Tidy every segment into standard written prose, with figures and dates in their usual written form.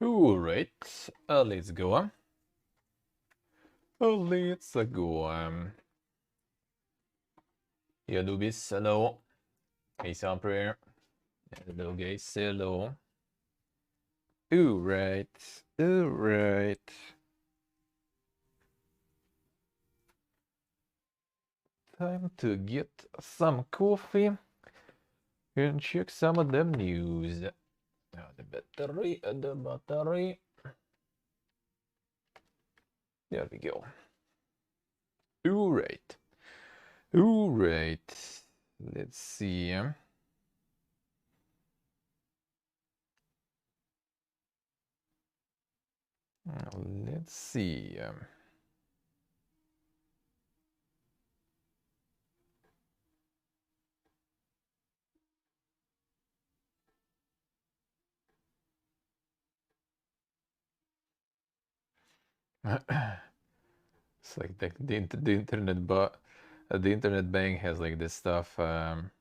Alright, let's go. Let's go. Hey, Anubis, hello. Hey, Samper. Hello, guys, hello. Alright, alright. Time to get some coffee and check some of them news. Now the battery. There we go. Alright. Alright. Let's see. Let's see. It's like the internet, but the internet bank has like this stuff. The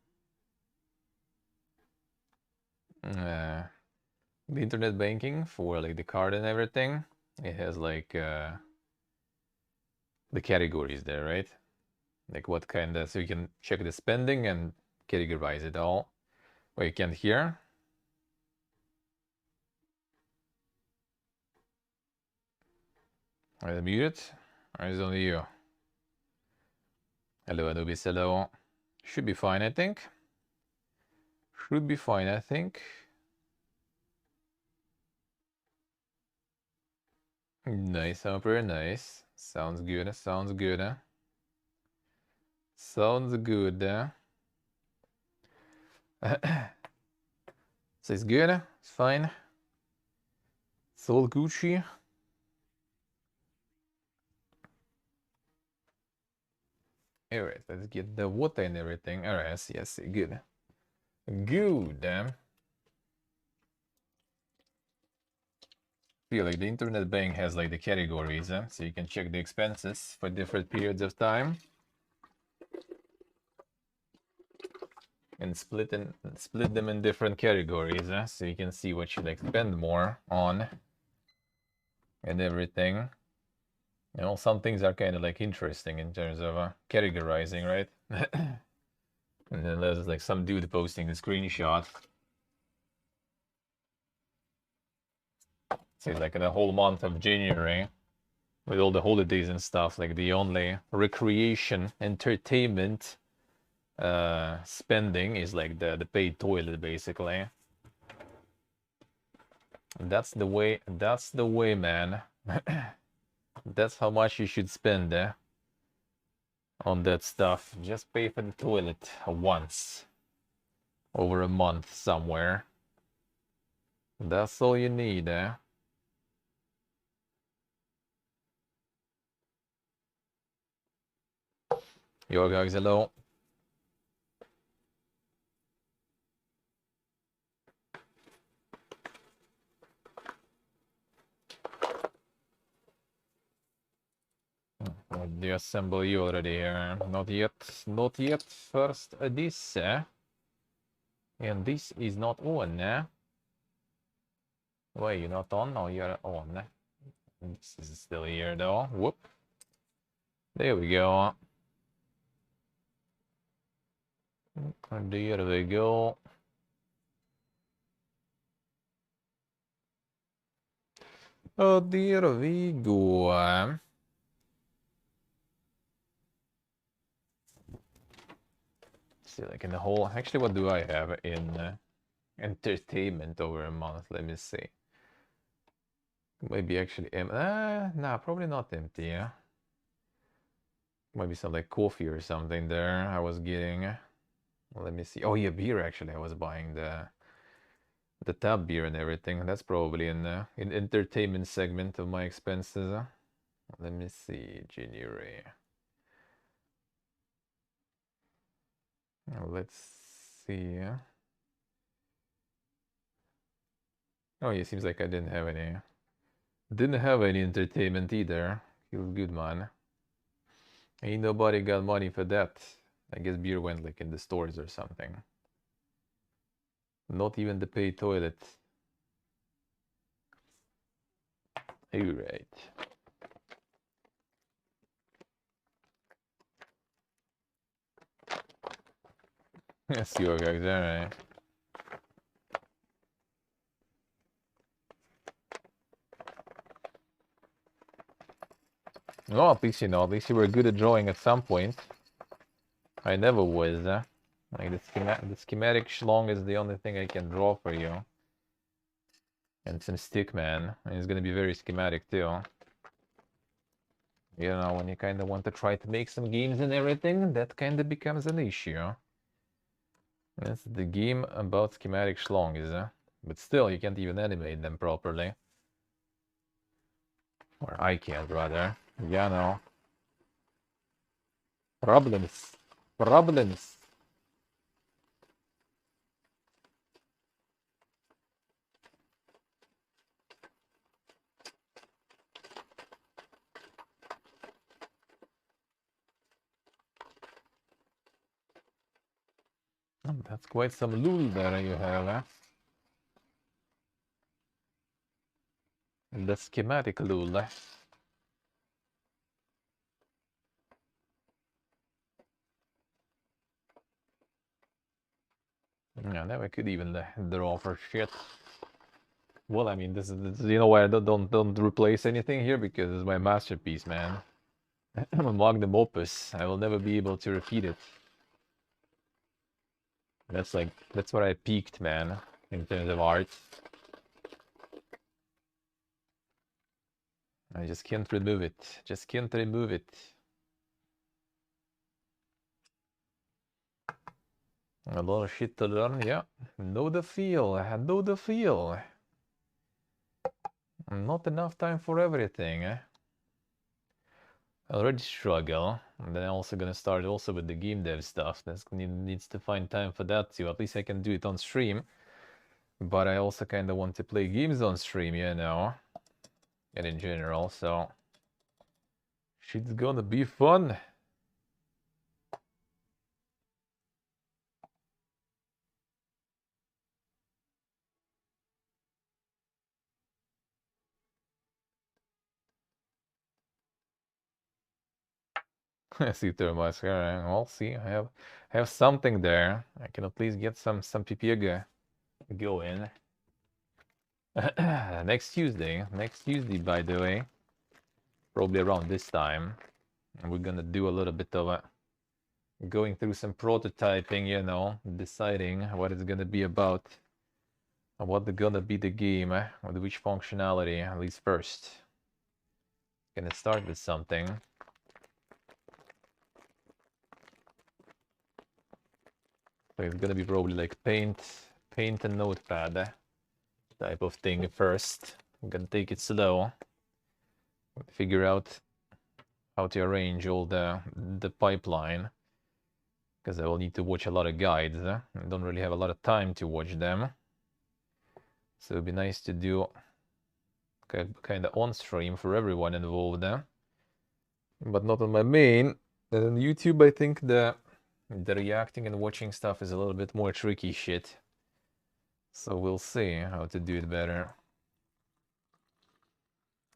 internet banking for like the card and everything. It has like the categories there, right? Like what kind of, so you can check the spending and categorize it all. Well, you can't hear. Are you muted? Or is it only you? Hello, Anubis, hello. Should be fine, I think. Should be fine, I think. Nice, very nice. Sounds good, sounds good. Sounds good. So it's good, it's fine. It's all Gucci. Alright, let's get the water and everything. Alright, yes, good. Good. Feel like the internet bank has like the categories, so you can check the expenses for different periods of time. And split them in different categories, so you can see what you like spend more on and everything. You know, some things are kind of like interesting in terms of categorizing, right? And then there's like some dude posting a screenshot. So it's like the whole month of January with all the holidays and stuff, like the only recreation, entertainment spending is like the paid toilet, basically. That's the way, man. That's how much you should spend on that stuff. Just pay for the toilet once over a month somewhere. That's all you need. Yo guys, hello. The assembly already here. Not yet. First this. And this is not on. Wait, you're not on? No, you're on. This is still here though. Whoop. There we go. There we go. Oh, there we go. See, like in the whole. Actually, what do I have in entertainment over a month? Let me see. Maybe actually nah, probably not empty. Yeah, maybe some like coffee or something there. I was getting. Let me see. Oh yeah, beer. Actually, I was buying the tab beer and everything. That's probably in entertainment segment of my expenses. Let me see, January. Let's see. Oh, yeah, seems like I didn't have any entertainment either. Feels good, man. Ain't nobody got money for that. I guess beer went like in the stores or something. Not even the paid toilet. Alright. Let's see what goes, alright. Well, at least, you know, at least you were good at drawing at some point. I never was, Like, the schematic schlong is the only thing I can draw for you. And some stickman. And it's gonna be very schematic, too. You know, when you kind of want to try to make some games and everything, that kind of becomes an issue. That's the game about schematic schlongs, But still, you can't even animate them properly. Or I can't, rather. Yeah, no. Problems. Problems. That's quite some lul there you have, The schematic lul, Yeah, now I could even draw for shit. Well, I mean, this is you know why I don't replace anything here, because it's my masterpiece, man. I'm a magnum opus. I will never be able to repeat it. That's where I peaked, man, in terms of art. I just can't remove it. Just can't remove it. A lot of shit to learn, yeah. Know the feel. Know the feel. Not enough time for everything, I already struggle. And then I'm also gonna start also with the game dev stuff. That needs to find time for that too. At least I can do it on stream. But I also kind of want to play games on stream, you know. And in general, so... shit's gonna be fun. I see thermos. Alright, we'll see. I have something there. I can at least get some PPG going. Next Tuesday, by the way, probably around this time, and we're gonna do a little bit of going through some prototyping, you know, deciding what it's gonna be about, and what's gonna be the game, with which functionality, at least first. Gonna start with something. So it's gonna be probably like paint and notepad type of thing first. I'm gonna take it slow, figure out how to arrange all the pipeline, because I will need to watch a lot of guides. I don't really have a lot of time to watch them, so it'd be nice to do kind of on stream for everyone involved, but not on my main. And on YouTube, I think the reacting and watching stuff is a little bit more tricky shit. So we'll see how to do it better.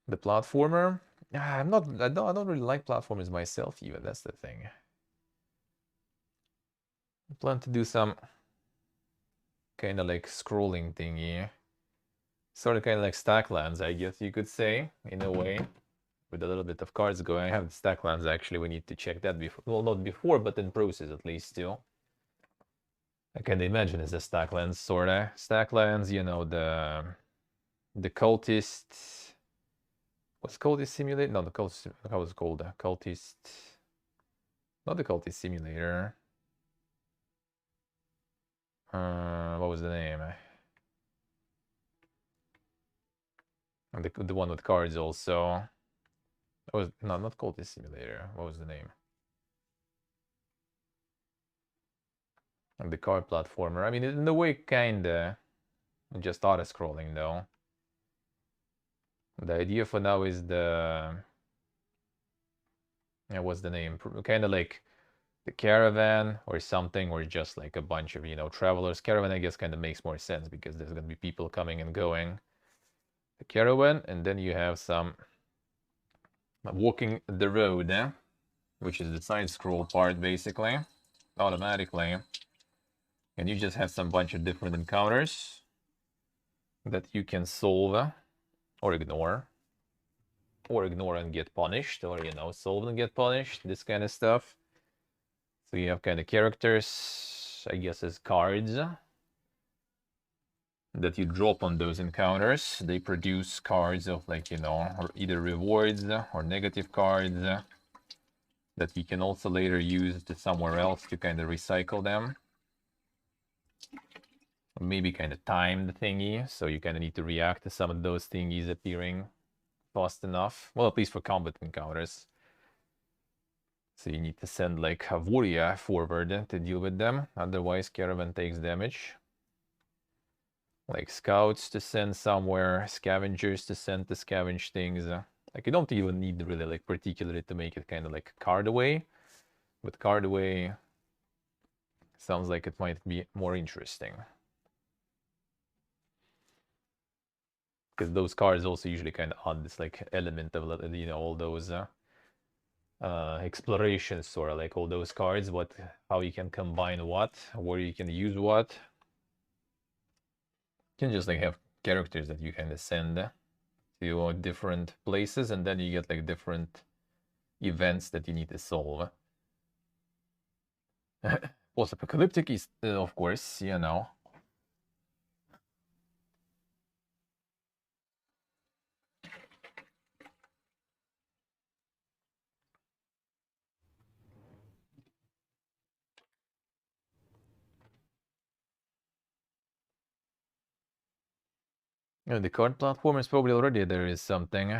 The platformer? I don't really like platformers myself even, that's the thing. I plan to do some kind of like scrolling thingy. Sort of kind of like Stacklands, I guess you could say, in a way. With a little bit of cards going. I have Stacklands actually, we need to check that before. Well, not before, but in process at least too. I can imagine it's a Stacklands sorta. Stacklands, you know, the cultist. What's Cultist Simulator? No, the cultist. How was it called? Cultist. Not the Cultist Simulator. What was the name? And the one with cards also. That was not Cultist Simulator. What was the name? And the card platformer. I mean, in a way, kinda just auto-scrolling though. The idea for now is the... yeah, what's the name? Kind of like the Caravan or something, or just like a bunch of, you know, travelers. Caravan, I guess, kind of makes more sense because there's gonna be people coming and going. the caravan, and then you have some walking the road, which is the side scroll part basically, automatically. And you just have some bunch of different encounters that you can solve or ignore. Or ignore and get punished, or solve and get punished, this kind of stuff. So you have kind of characters, I guess, as cards that you drop on those encounters. They produce cards of or either rewards or negative cards that you can also later use to somewhere else to kind of recycle them. Maybe kind of time the thingy, so you kind of need to react to some of those thingies appearing fast enough. Well, at least for combat encounters. So you need to send like a warrior forward to deal with them, otherwise caravan takes damage. Like scouts to send somewhere, scavengers to send to scavenge things. Like you don't even need really like particularly to make it kind of like card away. But card away sounds like it might be more interesting. Because those cards also usually kind of add this like element of all those exploration, sort of like all those cards, how you can combine what, where you can use what. You can just like have characters that you kind of send to different places, and then you get like different events that you need to solve. Post-apocalyptic is, of course, the card platform is probably already there is something.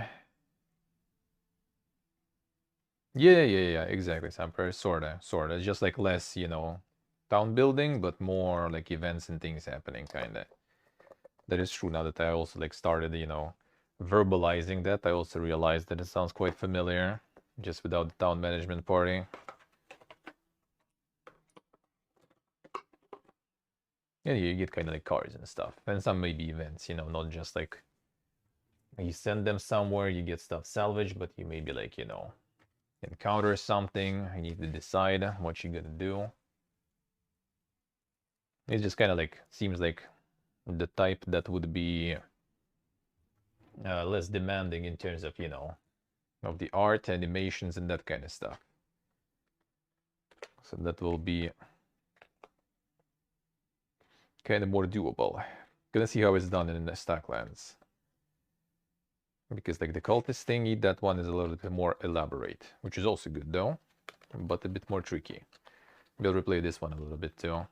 Yeah, exactly. Samper, sorta. It's just like less, town building, but more like events and things happening, kinda. That is true. Now that I also like started, verbalizing that, I also realized that it sounds quite familiar, just without the town management party. Yeah, you get kind of like cards and stuff, and some maybe events, not just like you send them somewhere, you get stuff salvaged, but you maybe like, encounter something, you need to decide what you're gonna do. It just kind of like seems like the type that would be less demanding in terms of, of the art, animations, and that kind of stuff. So that will be kind of more doable. Gonna see how it's done in the Stacklands. Because like the cultist thingy, that one is a little bit more elaborate, which is also good though, but a bit more tricky. We'll replay this one a little bit too.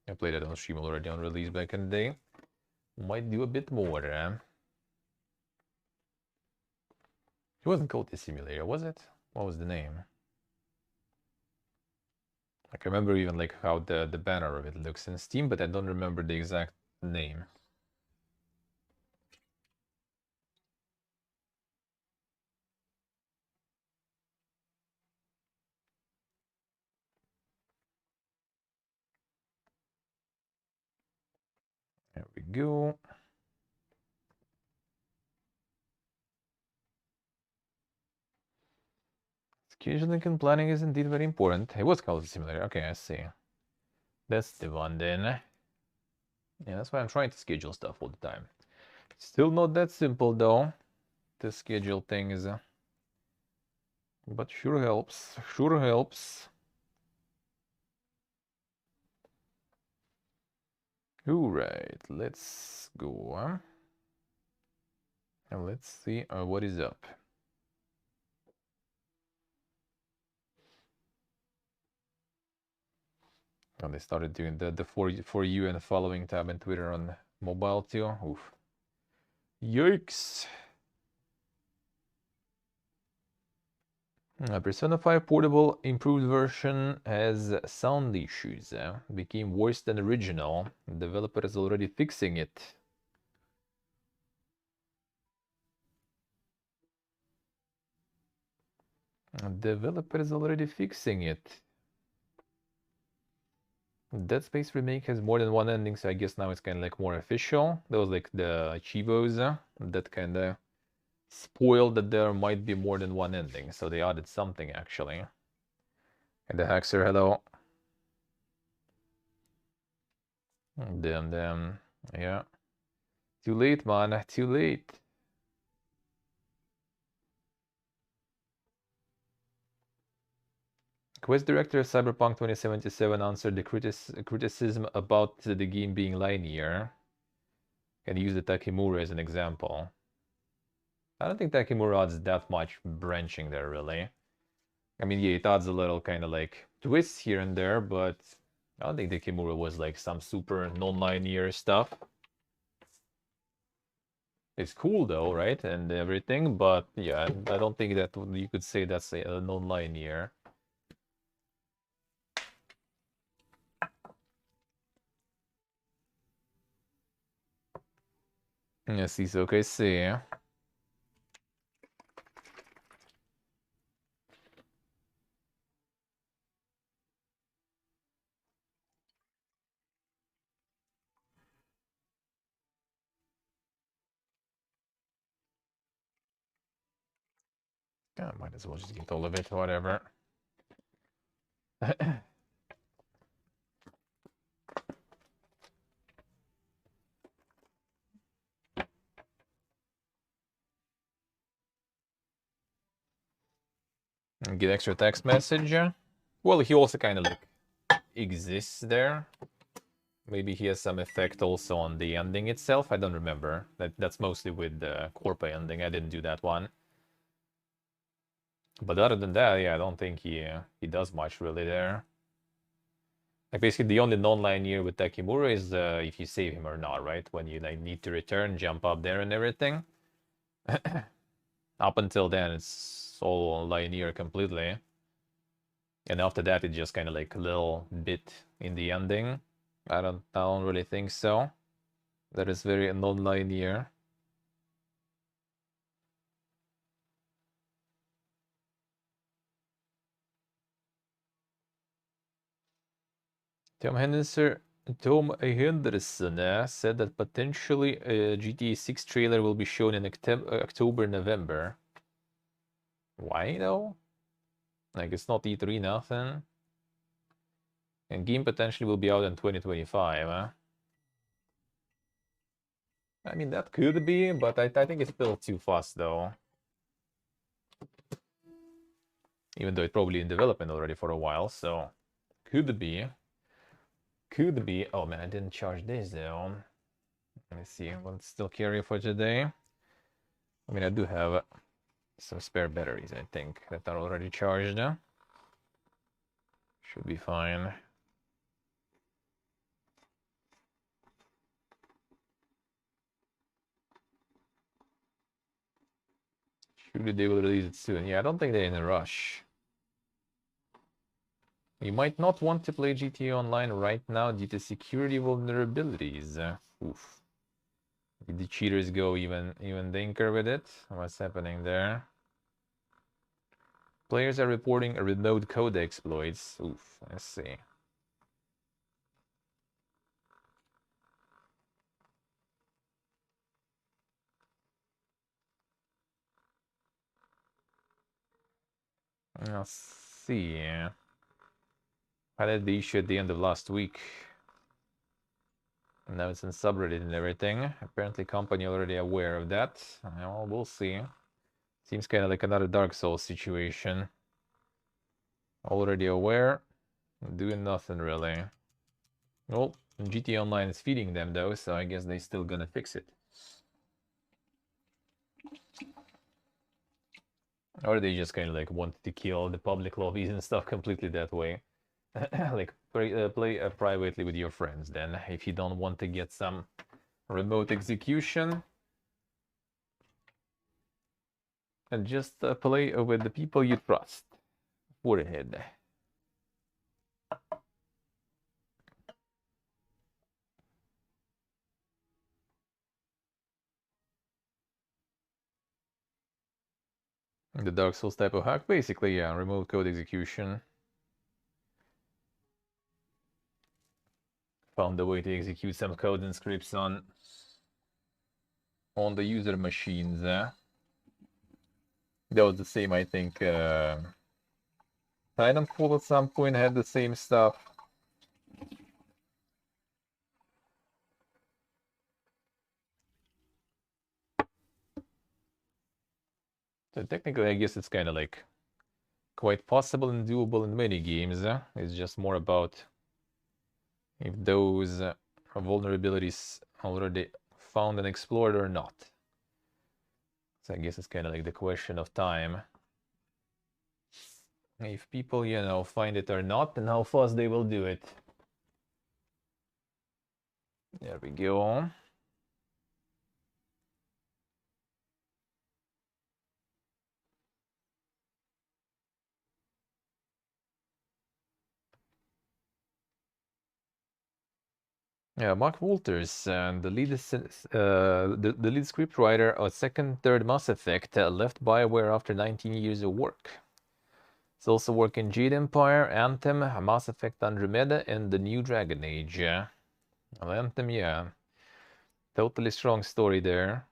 I played it on stream already on release back in the day. Might do a bit more. It wasn't Cultist Simulator, was it? What was the name? Like, I remember even like how the banner of it looks in Steam, but I don't remember the exact name. There we go. Scheduling and planning is indeed very important. It was Cultist Simulator. Okay, I see. That's the one then. Yeah, that's why I'm trying to schedule stuff all the time. Still not that simple though, to schedule things. But sure helps. Sure helps. Alright, let's go. And let's see what is up. And they started doing the for you and following tab and Twitter on mobile too. Oof. Yikes. Persona 5 Portable improved version has sound issues. Became worse than original. Developer is already fixing it. Developer is already fixing it. Dead Space remake has more than one ending, so I guess now it's kind of like more official. That was like the Chivos that kind of spoiled that there might be more than one ending, so they added something actually. And the Haxer, hello. Damn, yeah. Too late, man, too late. Quest director of Cyberpunk 2077 answered the criticism about the game being linear and used the Takemura as an example. I don't think Takemura adds that much branching there, really. I mean, yeah, it adds a little kind of like twists here and there, but I don't think Takemura was like some super non-linear stuff. It's cool though, right? And everything, but yeah, I don't think that you could say that's a non-linear. Yes, isso que sei. Yeah, might as well just get all of it, whatever. And get extra text message. Well, he also kind of like exists there. Maybe he has some effect also on the ending itself. I don't remember. That's mostly with the Corpa ending. I didn't do that one. But other than that, yeah, I don't think he does much really there. Like basically the only non-linear with Takemura is if you save him or not, right? When you like need to return, jump up there and everything. Up until then, it's all linear completely. And after that, it's just kind of like a little bit in the ending. I don't really think so. That is very non-linear. Tom Henderson said that potentially a GTA 6 trailer will be shown in October, November. Why though? Like it's not E3 nothing. And game potentially will be out in 2025, huh? I mean, that could be, but I think it's still too fast though. Even though it's probably in development already for a while, so could be. Could be. Oh man, I didn't charge this though. Let me see. Will it still carry for today? I mean, I do have some spare batteries, I think, that are already charged. Should be fine. Surely they will release it soon. Yeah, I don't think they're in a rush. You might not want to play GTA Online right now due to security vulnerabilities. Oof. Did the cheaters go even dinker with it? What's happening there? Players are reporting a remote code exploits. Oof, let's see. Let's see. I had the issue at the end of last week. And now it's in subreddit and everything. Apparently company already aware of that. Well, we'll see. Seems kind of like another Dark Souls situation. Already aware. Doing nothing really. Well, GTA Online is feeding them though, so I guess they still gonna fix it. Or they just kind of like want to kill the public lobbies and stuff completely that way. Like play privately with your friends then, if you don't want to get some remote execution. And just play with the people you trust. Forward ahead. The Dark Souls type of hack, basically, yeah, remote code execution. found a way to execute some code and scripts on the user machines. That was the same, I think. Titanfall at some point had the same stuff. So technically, I guess it's kind of like quite possible and doable in many games. It's just more about if those vulnerabilities already found and explored or not. So I guess it's kind of like the question of time. If people, you know, find it or not, and how fast they will do it. There we go. Yeah, Mark Walters, the lead the lead scriptwriter of second, third Mass Effect, left BioWare after 19 years of work. He's also worked in Jade Empire, Anthem, Mass Effect Andromeda, and the New Dragon Age. Well, Anthem, yeah, totally strong story there.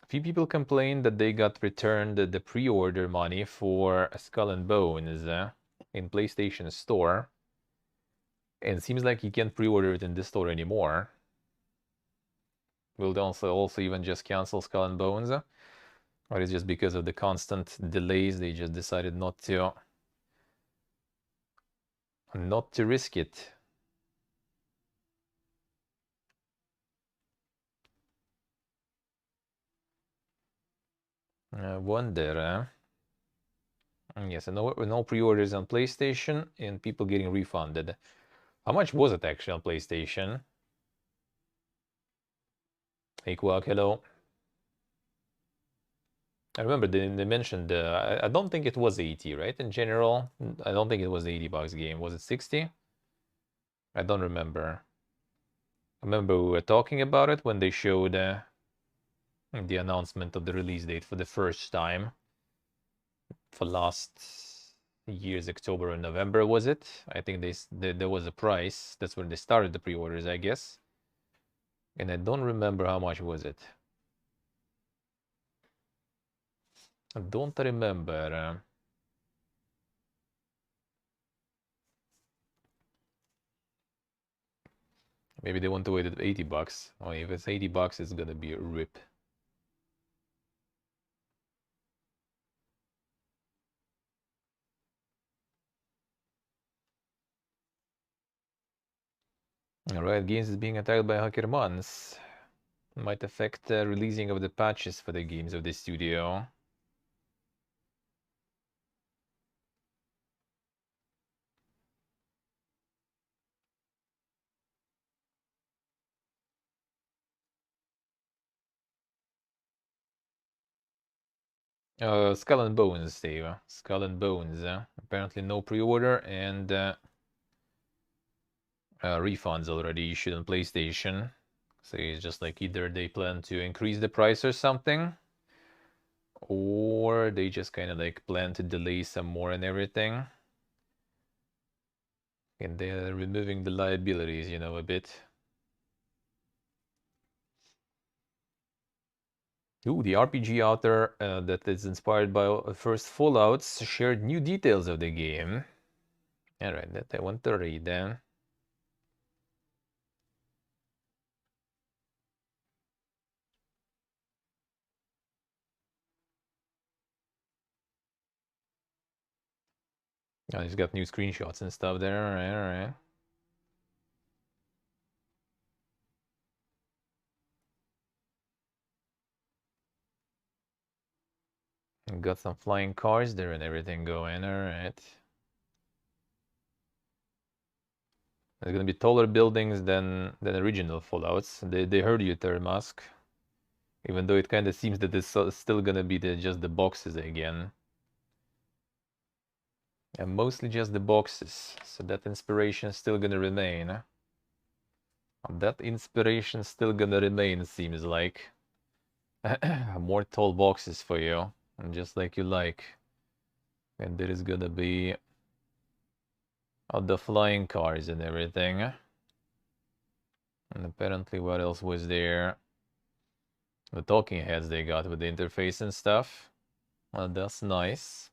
A few people complained that they got returned the pre-order money for Skull and Bones in PlayStation Store. And it seems like you can't pre-order it in this store anymore. Will they also even just cancel Skull and Bones? Or is it just because of the constant delays they just decided not to risk it? I wonder. Yes, and no pre-orders on PlayStation and people getting refunded. How much was it actually on PlayStation? Hey Quack, hello. I remember they mentioned, I don't think it was 80, right? In general, I don't think it was the $80 game. Was it 60? I don't remember. I remember we were talking about it when they showed the announcement of the release date for the first time. For last year's October or November, was it? I think there was a price. That's when they started the pre-orders, I guess. And I don't remember how much was it. I don't remember. Maybe they want to wait at $80. Oh, if it's $80, it's gonna be a rip. Riot Games is being attacked by hacker mons. Might affect the releasing of the patches for the games of the studio. Skull and Bones, Dave. Skull and Bones. Apparently no pre-order and refunds already issued on PlayStation. So it's just like either they plan to increase the price or something, or they just kind of like plan to delay some more and everything. And they're removing the liabilities, you know, a bit. Ooh, the RPG author that is inspired by first Fallouts shared new details of the game. Alright, that I want to read then. Oh, he's got new screenshots and stuff there. Alright. Got some flying cars there and everything going. Alright. There's gonna be taller buildings than original Fallouts. They heard you, Termask. Even though it kind of seems that it's still gonna be just the boxes again. And mostly just the boxes. So that inspiration is still gonna remain. That inspiration still gonna remain, seems like. More tall boxes for you. And just like you like. And there is gonna be the flying cars and everything. And apparently, what else was there? The talking heads they got with the interface and stuff. Well, that's nice.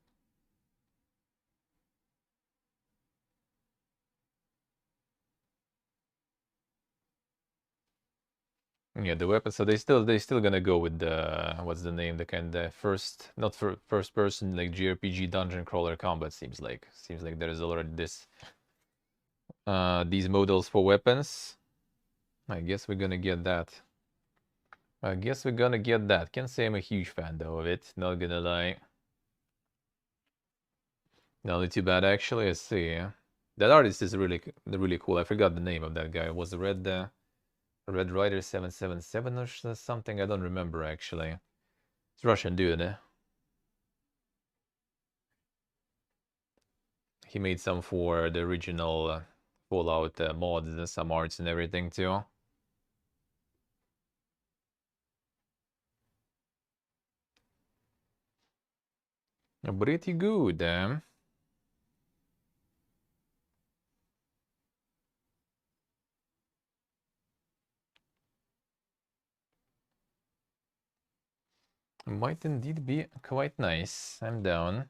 Yeah, the weapons. So they still gonna go with the what's the name? The kind of first, not for first person like JRPG dungeon crawler combat. Seems like there is already this these models for weapons. I guess we're gonna get that. I guess we're gonna get that. Can't say I'm a huge fan though of it. Not gonna lie. Not too bad actually. I see. That artist is really cool. I forgot the name of that guy. It was Red Rider 777 or something? I don't remember actually. It's Russian dude, eh? He made some for the original Fallout mods and some arts and everything too. Pretty good, eh? Might indeed be quite nice. I'm down.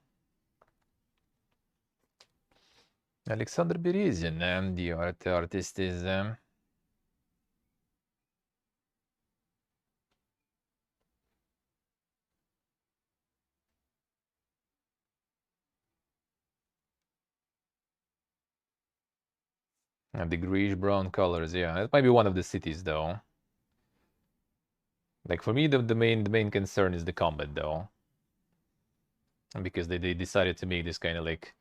Alexander Berezin, the artist is... the greenish-brown colors, yeah. It might be one of the cities, though. Like, for me, the main concern is the combat, though. Because they decided to make this kind of, like,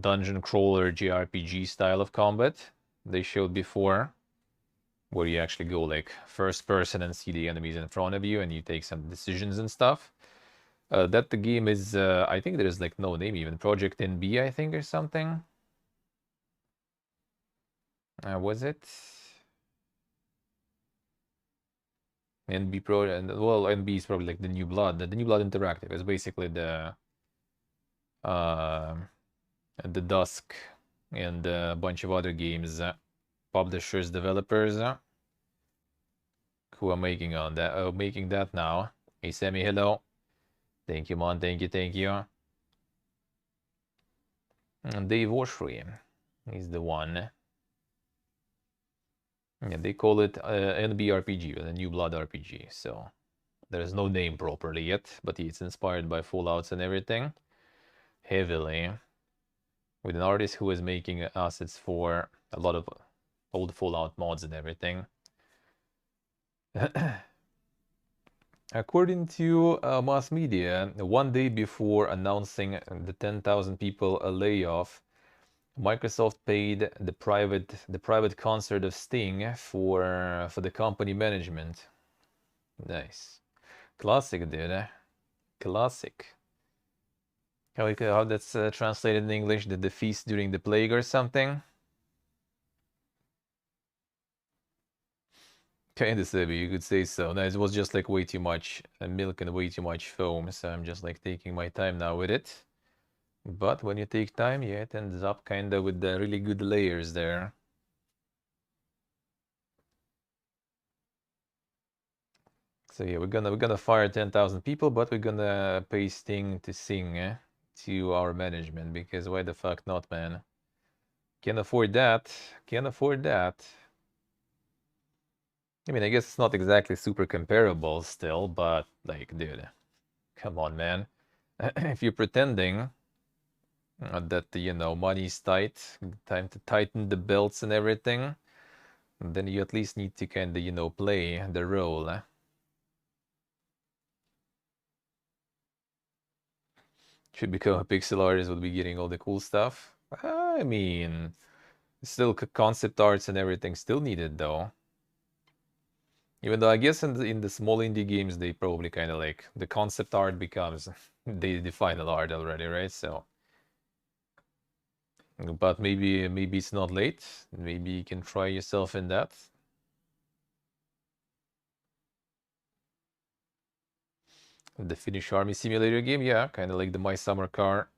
dungeon crawler JRPG style of combat they showed before, where you actually go, like, first person and see the enemies in front of you, and you take some decisions and stuff. That the game is, I think there is, like, no name even. Project NB, I think, or something. Was it? NB Pro, and well, NB is probably like the New Blood. The New Blood Interactive is basically uh, the Dusk and a bunch of other games, publishers, developers who are making on that, making that now. Hey, Sammy, hello. Thank you, man. Thank you. And Dave Oshry is the one. Yeah, they call it NB RPG, the New Blood RPG. So there is no name properly yet, but it's inspired by Fallouts and everything heavily, with an artist who is making assets for a lot of old Fallout mods and everything. According to mass media, one day before announcing the 10,000 people layoff, Microsoft paid the private concert of Sting for the company management. Nice, classic, dude. Classic. How that's translated in English? The feast during the plague or something? Kinda Sebi, you could say so. No, it was just like way too much milk and way too much foam, so I'm just like taking my time now with it. But when you take time, yeah, it ends up kinda with the really good layers there. So yeah, we're gonna fire 10,000 people, but we're gonna pay Sting to sing to our management, because why the fuck not, man? Can't afford that. Can't afford that. I mean, I guess it's not exactly super comparable still, but like, dude, come on, man. If you're pretending that, you know, money's tight, time to tighten the belts and everything, then you at least need to kind of, you know, play the role. Should become a pixel artist, would be getting all the cool stuff. I mean, still concept arts and everything still needed though. Even though I guess in the small indie games they probably kind of like the concept art becomes the final art already, right? So, but maybe it's not late. Maybe you can try yourself in that. The Finnish Army Simulator game, yeah, kind of like the My Summer Car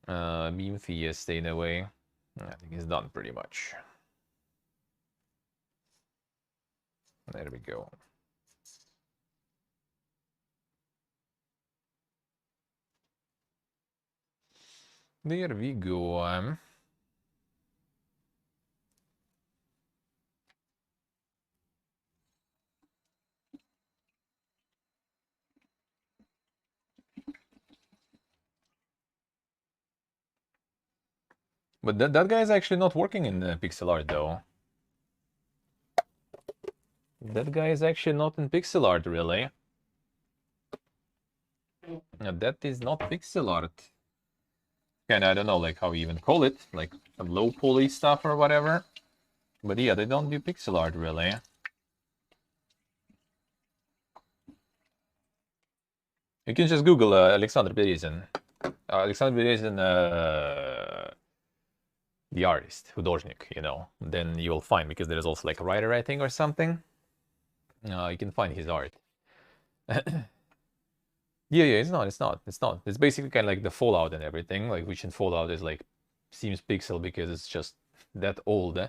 Meme fee is staying away. I think it's done pretty much. There we go. There we go. But that guy is actually not working in pixel art though. That guy is actually not in pixel art really. That is not pixel art. And I don't know like how you even call it, like low poly stuff or whatever. But yeah, they don't do pixel art really. You can just Google Alexander Berezin. Alexander Berezin, the artist, художник, you know. Then you will find, because there is also like a writer, I think, or something. You can find his art. Yeah, it's not. It's basically kind of like the Fallout and everything, like which in Fallout is like seems pixel because it's just that old.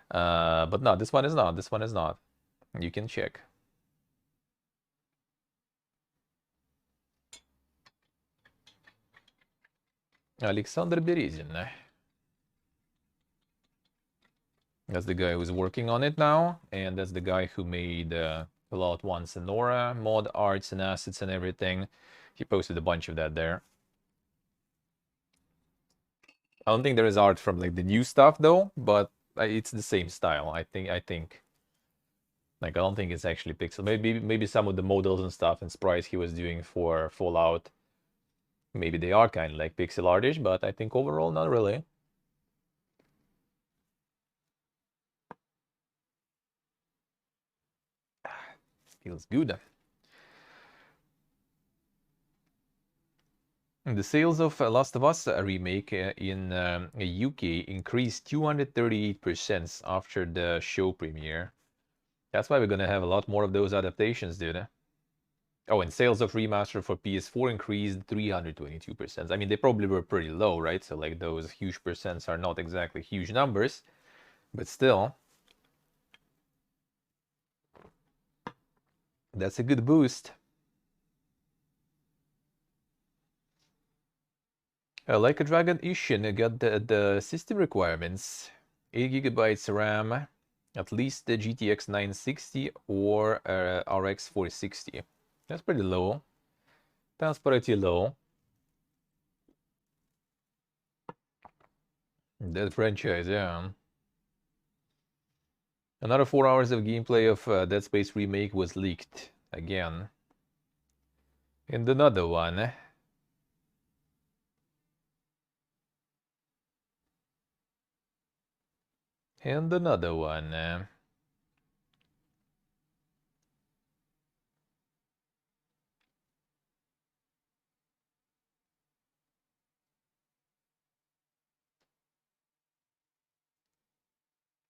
But no, this one is not. This one is not. You can check. Alexander Berezin. That's the guy who's working on it now, and that's the guy who made Fallout 1 Sonora, mod arts and assets and everything. He posted a bunch of that there. I don't think there is art from like the new stuff though, but it's the same style. I think. Like I don't think it's actually pixel. Maybe some of the models and stuff and sprites he was doing for Fallout, maybe they are kind of like pixel artish, but I think overall not really. Feels good. The sales of Last of Us remake in UK increased 238% after the show premiere. That's why we're gonna have a lot more of those adaptations, dude. Oh, and sales of remaster for PS4 increased 322%. I mean, they probably were pretty low, right? So like those huge percents are not exactly huge numbers, but still, that's a good boost. Like a Dragon Ishin got the system requirements. 8 gigabytes RAM, at least the GTX 960 or RX 460. That's pretty low. That's pretty low. That franchise, yeah. Another 4 hours of gameplay of Dead Space Remake was leaked again. And another one. And another one.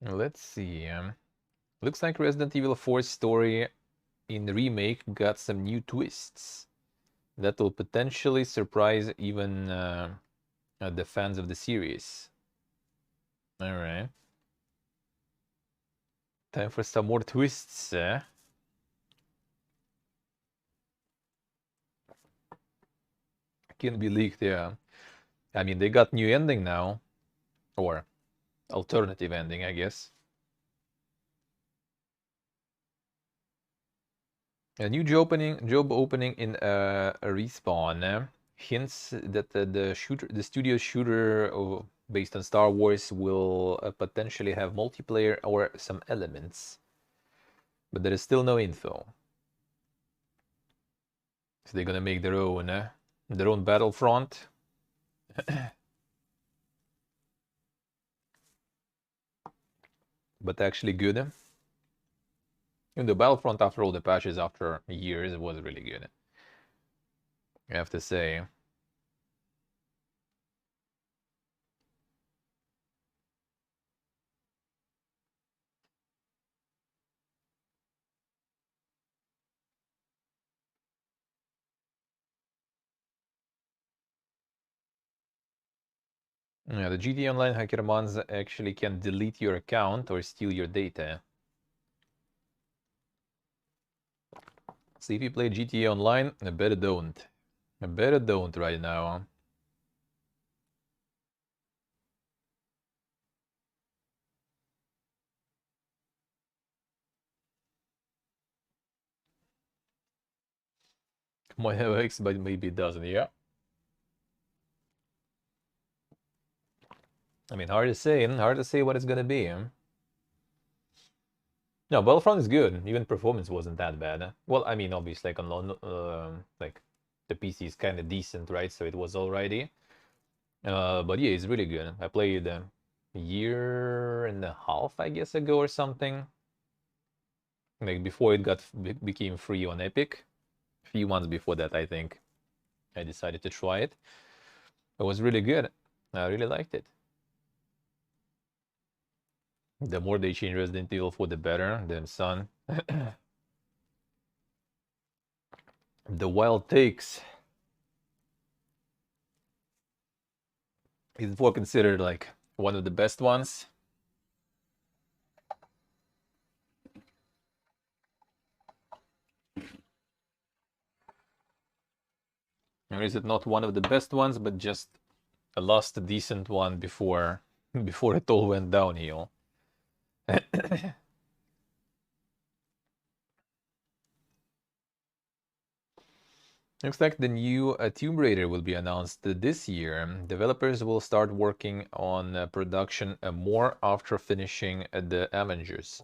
Let's see. Looks like Resident Evil 4's story in the remake got some new twists that will potentially surprise even the fans of the series. All right. Time for some more twists, eh? Can be leaked, yeah. I mean, they got new ending now, or alternative ending, I guess. A new job opening in a Respawn hints that the studio's shooter based on Star Wars will potentially have multiplayer or some elements, but there is still no info. So they're gonna make their own Battlefront. But actually good. Even the Battlefront, after all the patches, after years, it was really good. I have to say. Yeah, the GTA Online hackermans actually can delete your account or steal your data. So if you play GTA Online, I better don't. I better don't right now. Might have X, but maybe it doesn't, yeah. I mean, hard to say what it's gonna be. No, Battlefront is good. Even performance wasn't that bad. Well, I mean, obviously, like like the PC is kind of decent, right? So it was alrighty. But yeah, it's really good. I played a year and a half, I guess, ago or something. Like before it became free on Epic. A few months before that, I think, I decided to try it. It was really good. I really liked it. The more they change Resident Evil for the better, then son. The Wild Takes is for considered like one of the best ones. Or is it not one of the best ones, but just a last decent one before before it all went downhill? Looks like the new Tomb Raider will be announced this year. Developers will start working on production more after finishing the Avengers.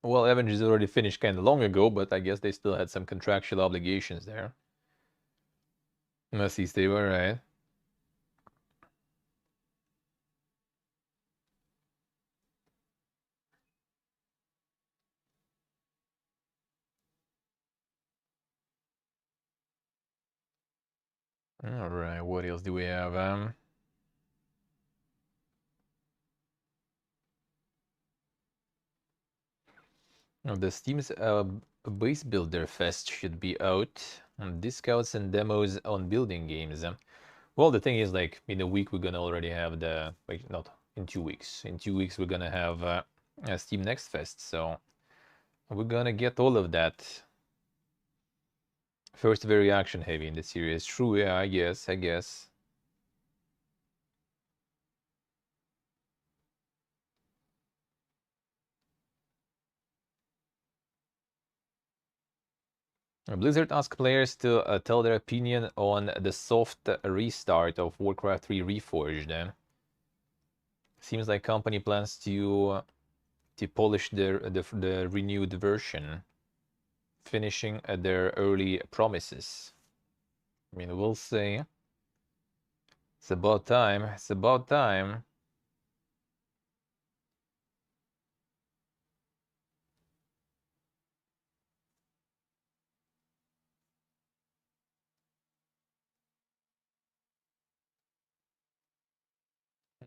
Well, Avengers already finished kind of long ago, but I guess they still had some contractual obligations there. Must see, they were right. All right, what else do we have? The Steam's Base Builder Fest should be out. Discounts and demos on building games. Well, the thing is, like, in a week, we're gonna already have the... Wait, not in 2 weeks. In 2 weeks, we're gonna have Steam Next Fest, so we're gonna get all of that. First, very action-heavy in the series. True, yeah, I guess. Blizzard asked players to tell their opinion on the soft restart of Warcraft 3 Reforged. Seems like company plans to polish the renewed version, finishing their early promises. I mean, we'll see. It's about time. It's about time.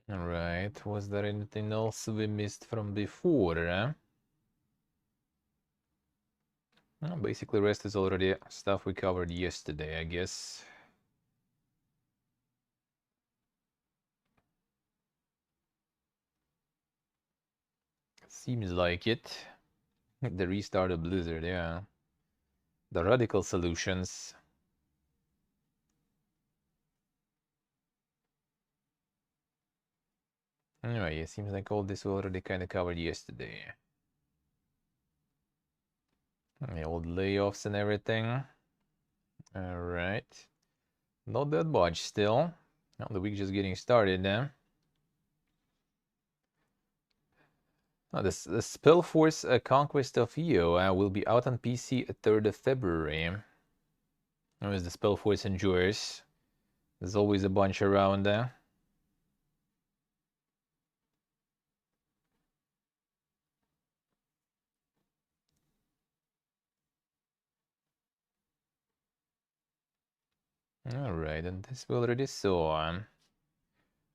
Alright, was there anything else we missed from before? Well, basically, rest is already stuff we covered yesterday, I guess. Seems like it. The restart of Blizzard, yeah. The radical solutions. Anyway, it seems like all this we already kind of covered yesterday. The old layoffs and everything. Alright. Not that much still. Now the week just getting started then. Now, the Spellforce Conquest of Io will be out on PC 3rd of February. As the Spellforce enjoyers, there's always a bunch around there. Alright, and this we already saw.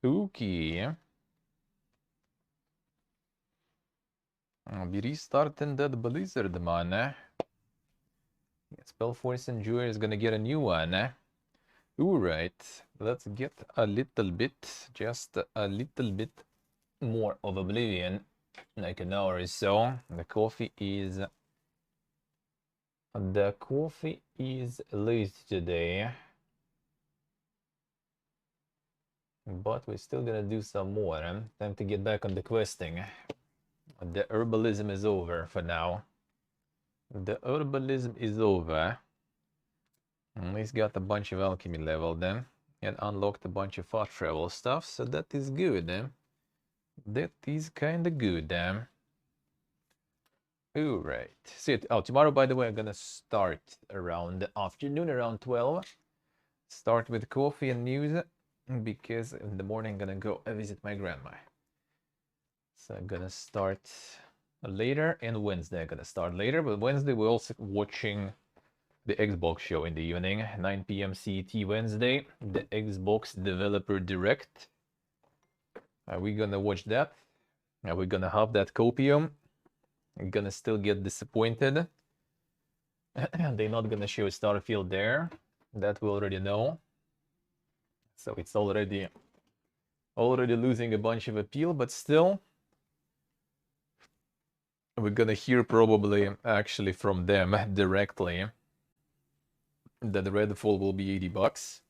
Okay. I'll be restarting that Blizzard, man. Spellforce Enjoyer is gonna get a new one. Alright, let's get a little bit, just a little bit more of Oblivion, like an hour or so. The coffee is late today, but we're still gonna do some more. Time to get back on the questing. The herbalism is over for now. The herbalism is over. And he's got a bunch of alchemy level then, and unlocked a bunch of fast travel stuff, so that is good. That is kinda good. Alright. So tomorrow, by the way, I'm gonna start around the afternoon, around 12. Start with coffee and news, because in the morning I'm gonna go visit my grandma. So I'm gonna start later, and Wednesday I'm gonna start later, but Wednesday we're also watching the Xbox show in the evening, 9 p.m. CET Wednesday, the Xbox Developer Direct. Are we gonna watch that? Are we gonna have that copium? I'm gonna still get disappointed. They're not gonna show Starfield there. That we already know. So it's already losing a bunch of appeal, but still, we're gonna hear probably actually from them directly that the Redfall will be $80.